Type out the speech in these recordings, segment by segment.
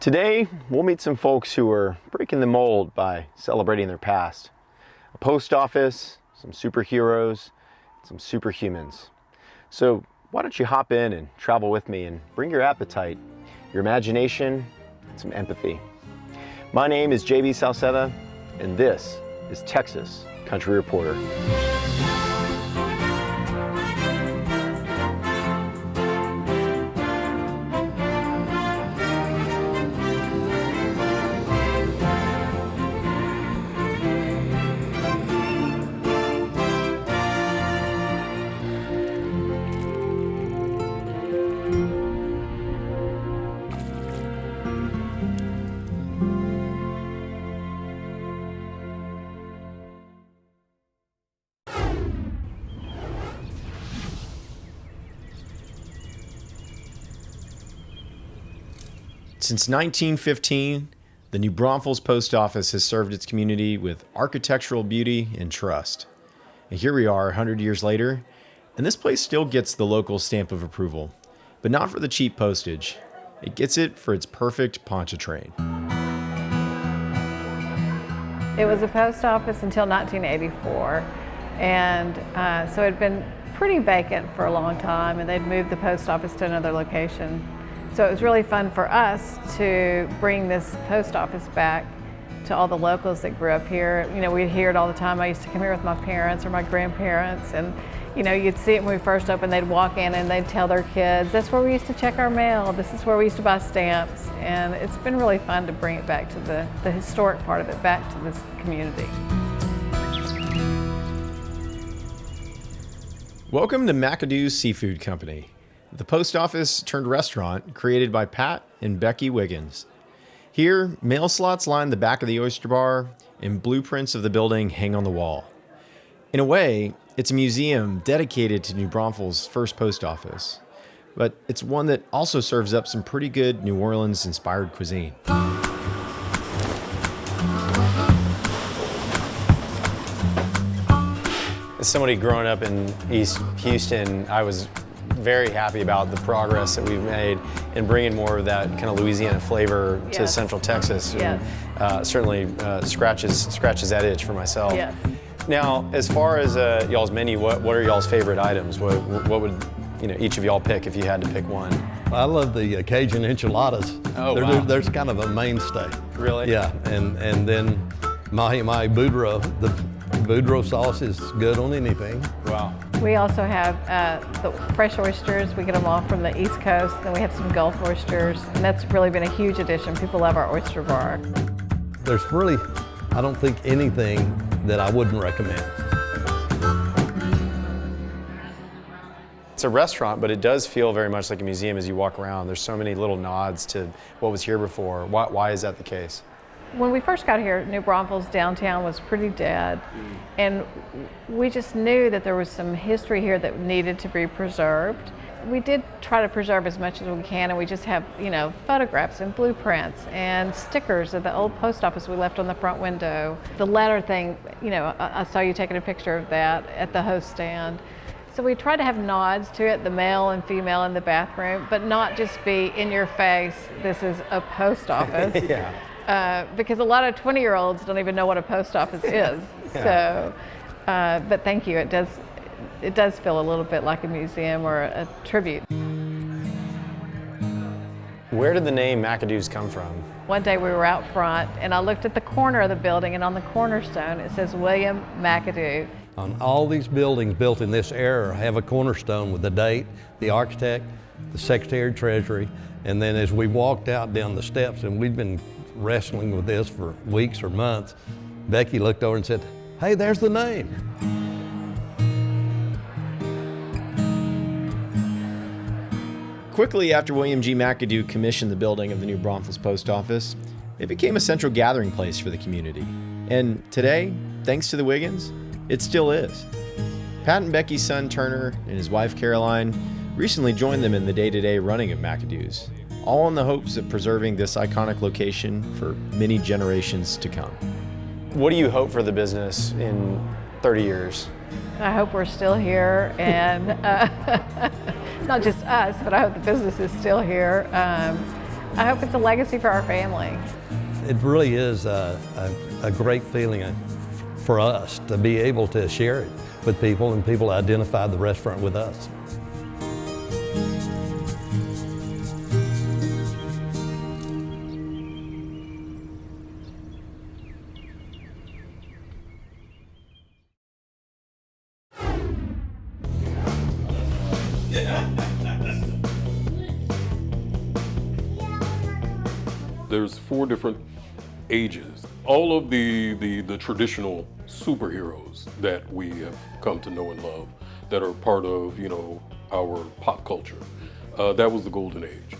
Today, we'll meet some folks who are breaking the mold by celebrating their past. A post office, some superheroes, some superhumans. So why don't you hop in and travel with me and bring your appetite, your imagination, and some empathy. My name is JB Salceda, and this is Texas Country Reporter. Since 1915, the New Braunfels Post Office has served its community with architectural beauty and trust. And here we are 100 years later, and this place still gets the local stamp of approval, but not for the cheap postage. It gets it for its perfect Pontchartrain. It was a post office until 1984, and so it had been pretty vacant for a long time, and they'd moved the post office to another location. So it was really fun for us to bring this post office back to all the locals that grew up here. You know, we'd hear it all the time. I used to come here with my parents or my grandparents, and you know, you'd see it when we first opened. They'd walk in and they'd tell their kids, that's where we used to check our mail. This is where we used to buy stamps. And it's been really fun to bring it back to the historic part of it, back to this community. Welcome to McAdoo's Seafood Company, the post office turned restaurant created by Pat and Becky Wiggins. Here, mail slots line the back of the oyster bar and blueprints of the building hang on the wall. In a way, it's a museum dedicated to New Braunfels' first post office, but it's one that also serves up some pretty good New Orleans-inspired cuisine. As somebody growing up in East Houston, I was very happy about the progress that we've made in bringing more of that kind of Louisiana flavor to Central Texas. Yes. And, certainly scratches that itch for myself. Yes. Now, as far as y'all's menu, what are y'all's favorite items? What would each of y'all pick if you had to pick one? I love the Cajun enchiladas. Oh, wow. There's kind of a mainstay. Really? Yeah, and then my Boudreaux, the Boudreaux sauce is good on anything. Wow. We also have the fresh oysters. We get them all from the East Coast. Then we have some Gulf oysters, and that's really been a huge addition. People love our oyster bar. There's really, I don't think anything that I wouldn't recommend. It's a restaurant, but it does feel very much like a museum as you walk around. There's so many little nods to what was here before. Why is that the case? When we first got here, New Braunfels downtown was pretty dead, and we just knew that there was some history here that needed to be preserved. We did try to preserve as much as we can, and we just have, photographs and blueprints and stickers of the old post office we left on the front window. The letter thing, I saw you taking a picture of that at the host stand. So we try to have nods to it, the male and female in the bathroom, but not just be in your face, this is a post office. Yeah. Because a lot of 20-year-olds don't even know what a post office is. Yeah. So, but thank you. It does feel a little bit like a museum or a tribute. Where did the name McAdoo's come from? One day we were out front, and I looked at the corner of the building, and on the cornerstone it says William McAdoo. On all these buildings built in this era have a cornerstone with the date, the architect, the Secretary of Treasury, and then as we walked out down the steps, and we'd been wrestling with this for weeks or months, Becky looked over and said, hey, there's the name. Quickly after William G. McAdoo commissioned the building of the New Braunfels Post Office, it became a central gathering place for the community. And today, thanks to the Wiggins, it still is. Pat and Becky's son Turner and his wife Caroline recently joined them in the day-to-day running of McAdoo's, all in the hopes of preserving this iconic location for many generations to come. What do you hope for the business in 30 years? I hope we're still here, and not just us, but I hope the business is still here. I hope it's a legacy for our family. It really is a great feeling for us to be able to share it with people and people identify the restaurant with us. There's 4 different ages. All of the traditional superheroes that we have come to know and love that are part of, our pop culture. That was the golden age.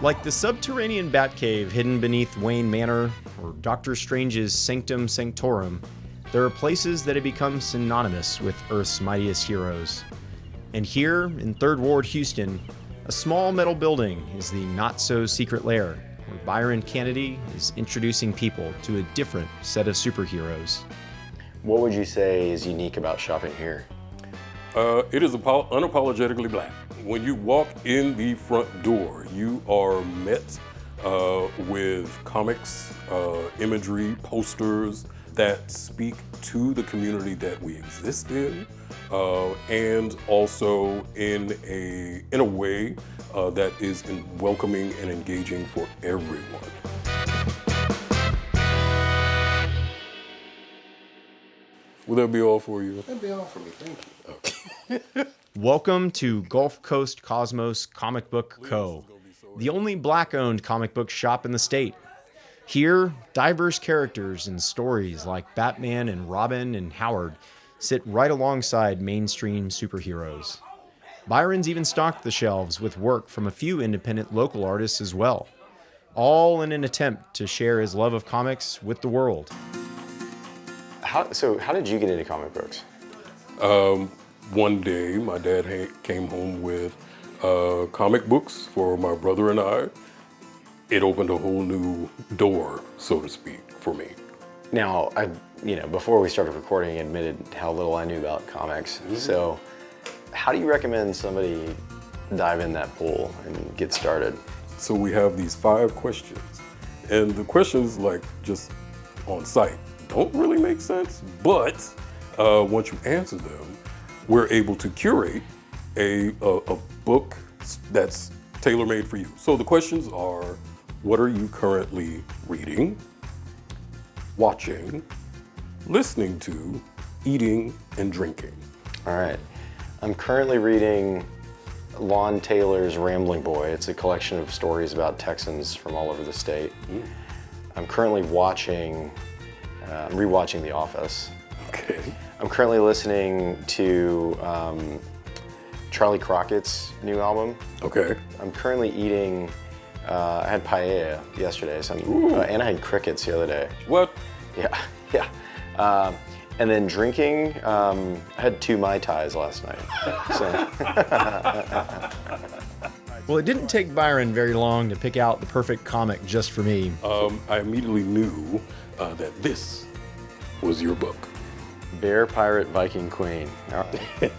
Like the subterranean Batcave hidden beneath Wayne Manor or Doctor Strange's Sanctum Sanctorum, there are places that have become synonymous with Earth's mightiest heroes. And here in 3rd Ward, Houston, a small metal building is the not-so-secret lair, where Byron Canady is introducing people to a different set of superheroes. What would you say is unique about shopping here? It is unapologetically black. When you walk in the front door, you are met with comics, imagery, posters that speak to the community that we exist in, and also in a way that is welcoming and engaging for everyone. Will that be all for you? That'd be all for me, thank you. Okay. Welcome to Gulf Coast Cosmos Comic Book Co., the only black-owned comic book shop in the state. Here, diverse characters and stories like Batman and Robin and Howard sit right alongside mainstream superheroes. Byron's even stocked the shelves with work from a few independent local artists as well, all in an attempt to share his love of comics with the world. How did you get into comic books? One day, my dad came home with comic books for my brother and I. It opened a whole new door, so to speak, for me. Now, before we started recording, I admitted how little I knew about comics. Mm-hmm. So, how do you recommend somebody dive in that pool and get started? So we have these 5 questions, and the questions, like just on site, don't really make sense, but once you answer them, we're able to curate a book that's tailor-made for you. So the questions are, what are you currently reading, watching, listening to, eating, and drinking? All right. I'm currently reading Lon Taylor's Rambling Boy. It's a collection of stories about Texans from all over the state. Mm. I'm currently rewatching The Office. Okay. I'm currently listening to Charlie Crockett's new album. Okay. I'm currently eating, I had paella yesterday, and I had crickets the other day. What? Yeah. And then drinking, I had 2 Mai Tais last night. Well, it didn't take Byron very long to pick out the perfect comic just for me. I immediately knew that this was your book. Bear Pirate Viking Queen. All right.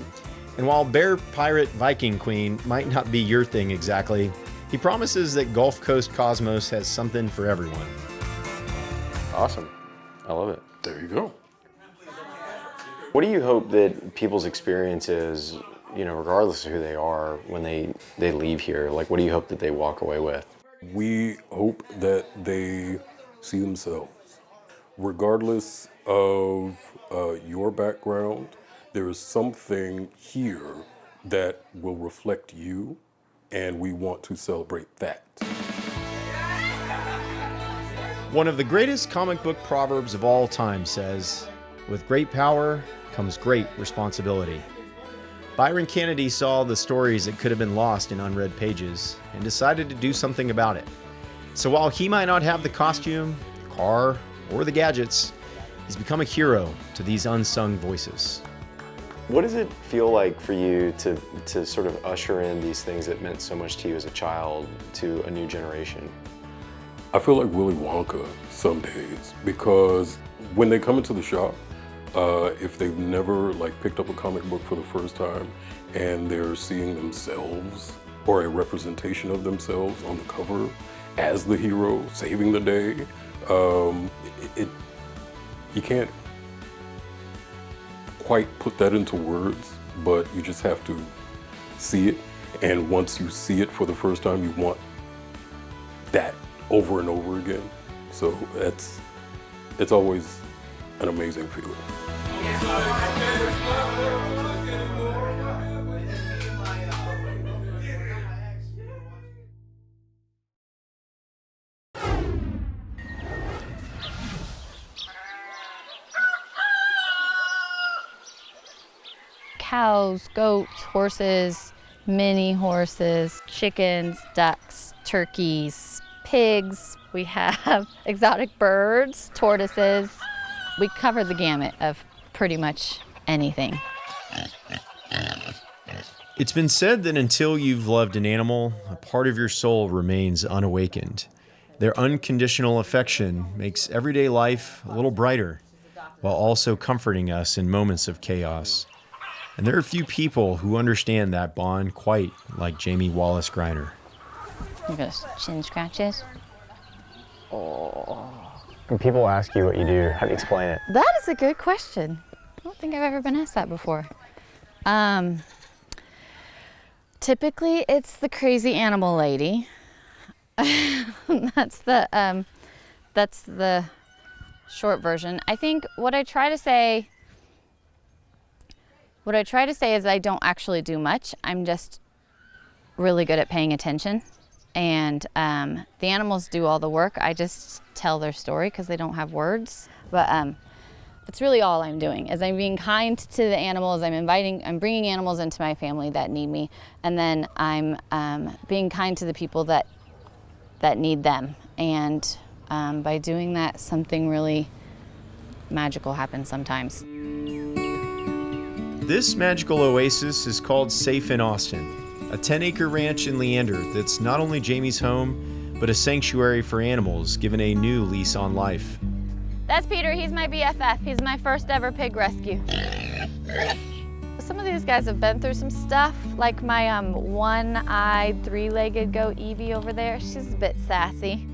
And while Bear Pirate Viking Queen might not be your thing exactly, he promises that Gulf Coast Cosmos has something for everyone. Awesome. I love it. There you go. What do you hope that people's experience is, regardless of who they are, when they leave here? Like, what do you hope that they walk away with? We hope that they see themselves. Regardless of your background, there is something here that will reflect you, and we want to celebrate that. One of the greatest comic book proverbs of all time says, "With great power comes great responsibility." Byron Canady saw the stories that could have been lost in unread pages and decided to do something about it. So while he might not have the costume, the car, or the gadgets, he's become a hero to these unsung voices. What does it feel like for you to sort of usher in these things that meant so much to you as a child to a new generation? I feel like Willy Wonka some days, because when they come into the shop, if they've never picked up a comic book for the first time and they're seeing themselves or a representation of themselves on the cover as the hero, saving the day. You can't quite put that into words, but you just have to see it. And once you see it for the first time, you want that over and over again. So it's always an amazing feeling. Cows, goats, horses, mini horses, chickens, ducks, turkeys, pigs. We have exotic birds, tortoises. We cover the gamut of pretty much anything. It's been said that until you've loved an animal, a part of your soul remains unawakened. Their unconditional affection makes everyday life a little brighter, while also comforting us in moments of chaos. And there are few people who understand that bond quite like Jamie Wallace-Griner. Look at those chin scratches. When people ask you what you do, how do you explain it? That is a good question. I don't think I've ever been asked that before. Typically, it's the crazy animal lady. That's the short version. I think what I try to say is I don't actually do much. I'm just really good at paying attention. And the animals do all the work. I just tell their story because they don't have words. But that's really all I'm doing, is I'm being kind to the animals. I'm bringing animals into my family that need me. And then I'm being kind to the people that need them. And by doing that, something really magical happens sometimes. This magical oasis is called Safe in Austin, a 10-acre ranch in Leander that's not only Jamie's home, but a sanctuary for animals given a new lease on life. That's Peter, he's my BFF. He's my first ever pig rescue. Some of these guys have been through some stuff, like my one-eyed, three-legged goat Evie over there. She's a bit sassy.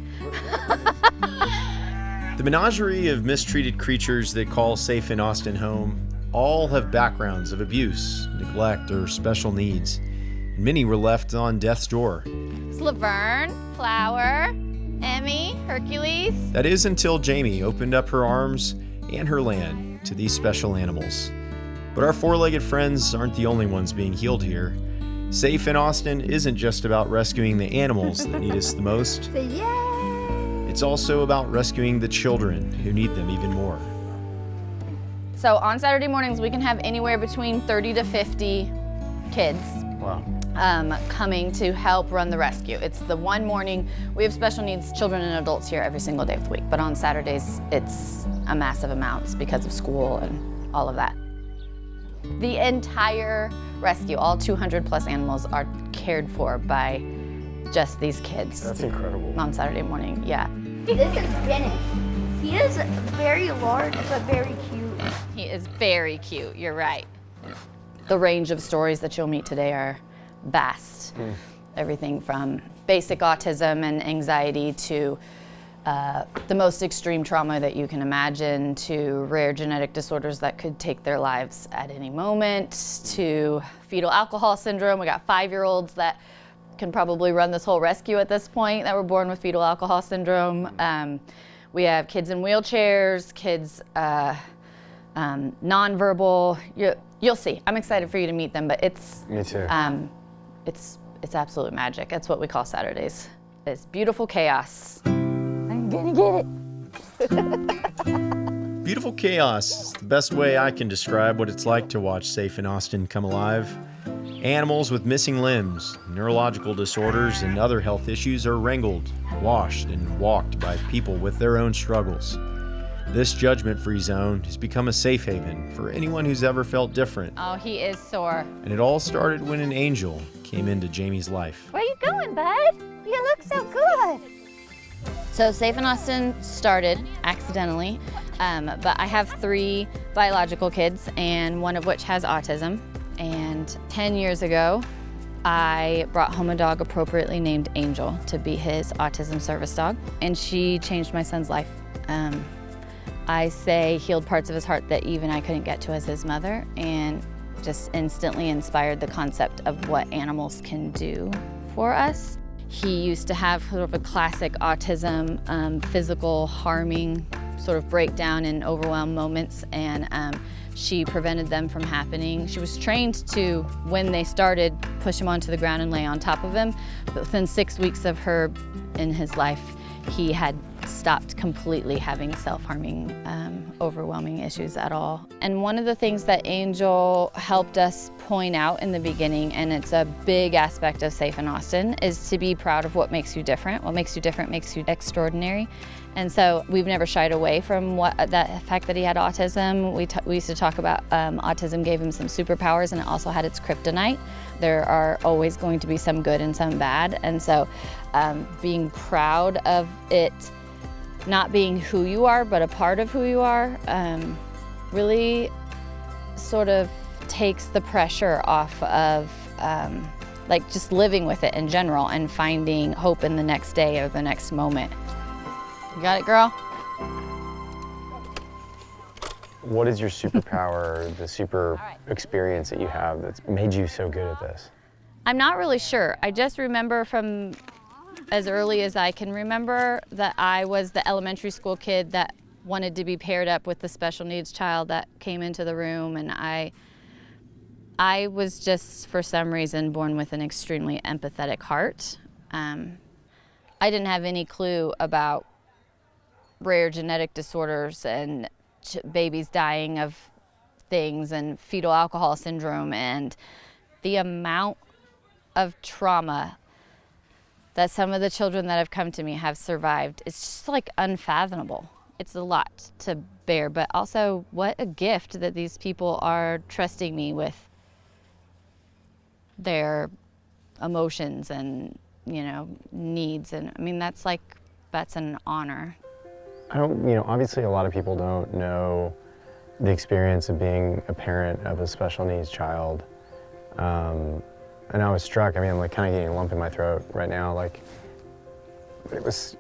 The menagerie of mistreated creatures that call Safe in Austin home all have backgrounds of abuse, neglect, or special needs. And many were left on death's door. It's Laverne, Flower, Emmy, Hercules. That is until Jamie opened up her arms and her land to these special animals. But our four-legged friends aren't the only ones being healed here. Safe in Austin isn't just about rescuing the animals that need us the most. Say yay! It's also about rescuing the children who need them even more. So on Saturday mornings, we can have anywhere between 30 to 50 kids. Wow. Coming to help run the rescue. It's the one morning. We have special needs children and adults here every single day of the week, but on Saturdays, it's a massive amount because of school and all of that. The entire rescue, all 200 plus animals, are cared for by just these kids. That's incredible. On Saturday morning, yeah. This is Benny. He is very large, but very cute. He is very cute, you're right. The range of stories that you'll meet today are vast. Everything from basic autism and anxiety to the most extreme trauma that you can imagine, to rare genetic disorders that could take their lives at any moment, to fetal alcohol syndrome. We got 5-year-olds that can probably run this whole rescue at this point that were born with fetal alcohol syndrome. We have kids in wheelchairs, kids nonverbal. You'll see. I'm excited for you to meet them, but it's Me too. it's absolute magic. That's what we call Saturdays. It's beautiful chaos. I'm gonna get it. Beautiful chaos is the best way I can describe what it's like to watch Safe in Austin come alive. Animals with missing limbs, neurological disorders, and other health issues are wrangled, washed, and walked by people with their own struggles. This judgment-free zone has become a safe haven for anyone who's ever felt different. Oh, he is sore. And it all started when an angel came into Jamie's life. Where you going, bud? You look so good. So Safe in Austin started accidentally, but I have 3 biological kids, and one of which has autism. And 10 years ago, I brought home a dog appropriately named Angel to be his autism service dog, and she changed my son's life. I say healed parts of his heart that even I couldn't get to as his mother, and just instantly inspired the concept of what animals can do for us. He used to have sort of a classic autism, physical harming sort of breakdown and overwhelm moments, and she prevented them from happening. She was trained to, when they started, push him onto the ground and lay on top of him. But within 6 weeks of her in his life, he had stopped completely having self-harming, overwhelming issues at all. And one of the things that Angel helped us point out in the beginning, and it's a big aspect of Safe in Austin, is to be proud of what makes you different. What makes you different makes you extraordinary. And so we've never shied away from that fact that he had autism. We used to talk about autism gave him some superpowers, and it also had its kryptonite. There are always going to be some good and some bad. And so being proud of it not being who you are, but a part of who you are, really sort of takes the pressure off of like just living with it in general and finding hope in the next day or the next moment. You got it, girl? What is your superpower, the super experience that you have that's made you so good at this? I'm not really sure. I just remember from as early as I can remember that I was the elementary school kid that wanted to be paired up with the special needs child that came into the room, and I was just, for some reason, born with an extremely empathetic heart. I didn't have any clue about rare genetic disorders and babies dying of things and fetal alcohol syndrome, and the amount of trauma that some of the children that have come to me have survived. It's just like unfathomable. It's a lot to bear, but also what a gift that these people are trusting me with their emotions and, you know, needs. And I mean, that's an honor. Obviously a lot of people don't know the experience of being a parent of a special needs child. And I was struck, I'm like kind of getting a lump in my throat right now. Like, it was,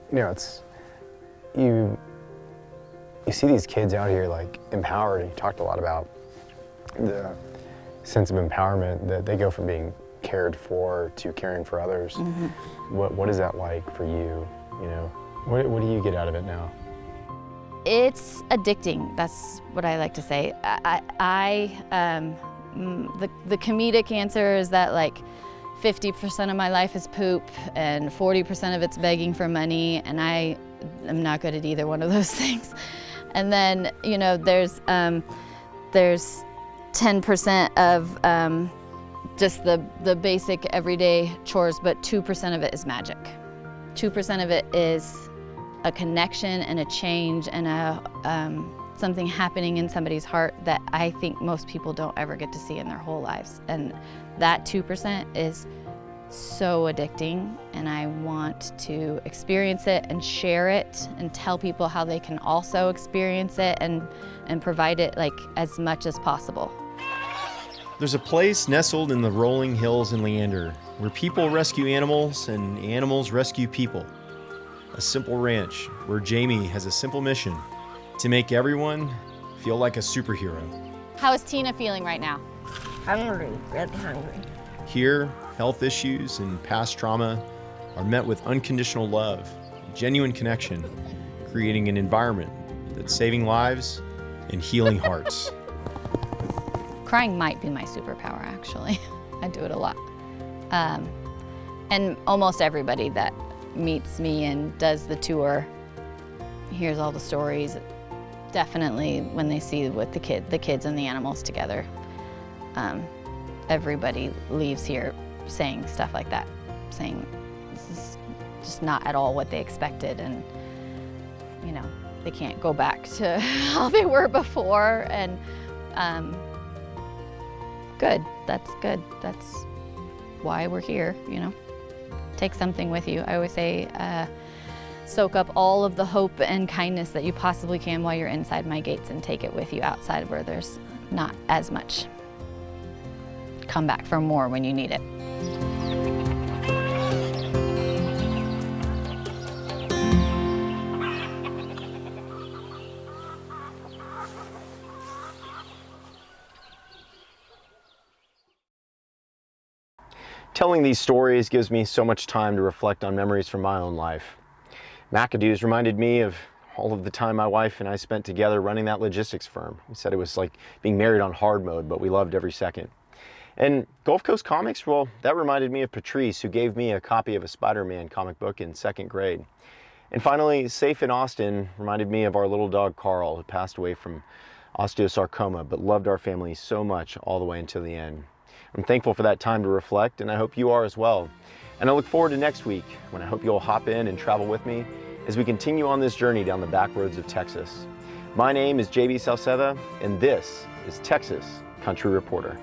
you see these kids out here like empowered, and you talked a lot about the sense of empowerment that they go from being cared for to caring for others. Mm-hmm. What is that like for you? What do you get out of it now? It's addicting. That's what I like to say. The comedic answer is that like 50% of my life is poop and 40% of it's begging for money, and I am not good at either one of those things. And then there's 10% of just the basic everyday chores, but 2% of it is magic. 2% of it is a connection and a change and something happening in somebody's heart that I think most people don't ever get to see in their whole lives. And that 2% is so addicting, and I want to experience it and share it and tell people how they can also experience it and provide it like as much as possible. There's a place nestled in the rolling hills in Leander where people rescue animals and animals rescue people. A simple ranch where Jamie has a simple mission: to make everyone feel like a superhero. How is Tina feeling right now? Hungry, really hungry. Here, health issues and past trauma are met with unconditional love, genuine connection, creating an environment that's saving lives and healing hearts. Crying might be my superpower, actually. I do it a lot. And almost everybody that meets me and does the tour hears all the stories. Definitely when they see with the kids and the animals together, everybody leaves here saying stuff like that, saying this is just not at all what they expected, and they can't go back to how they were before, and good. That's good. That's why we're here, Take something with you. I always say, soak up all of the hope and kindness that you possibly can while you're inside my gates, and take it with you outside where there's not as much. Come back for more when you need it. Telling these stories gives me so much time to reflect on memories from my own life. McAdoo's reminded me of all of the time my wife and I spent together running that logistics firm. We said it was like being married on hard mode, but we loved every second. And Gulf Coast Comics, well, that reminded me of Patrice, who gave me a copy of a Spider-Man comic book in 2nd grade. And finally, Safe in Austin reminded me of our little dog Carl, who passed away from osteosarcoma, but loved our family so much all the way until the end. I'm thankful for that time to reflect, and I hope you are as well. And I look forward to next week, when I hope you'll hop in and travel with me as we continue on this journey down the back roads of Texas. My name is JB Salceda, and this is Texas Country Reporter.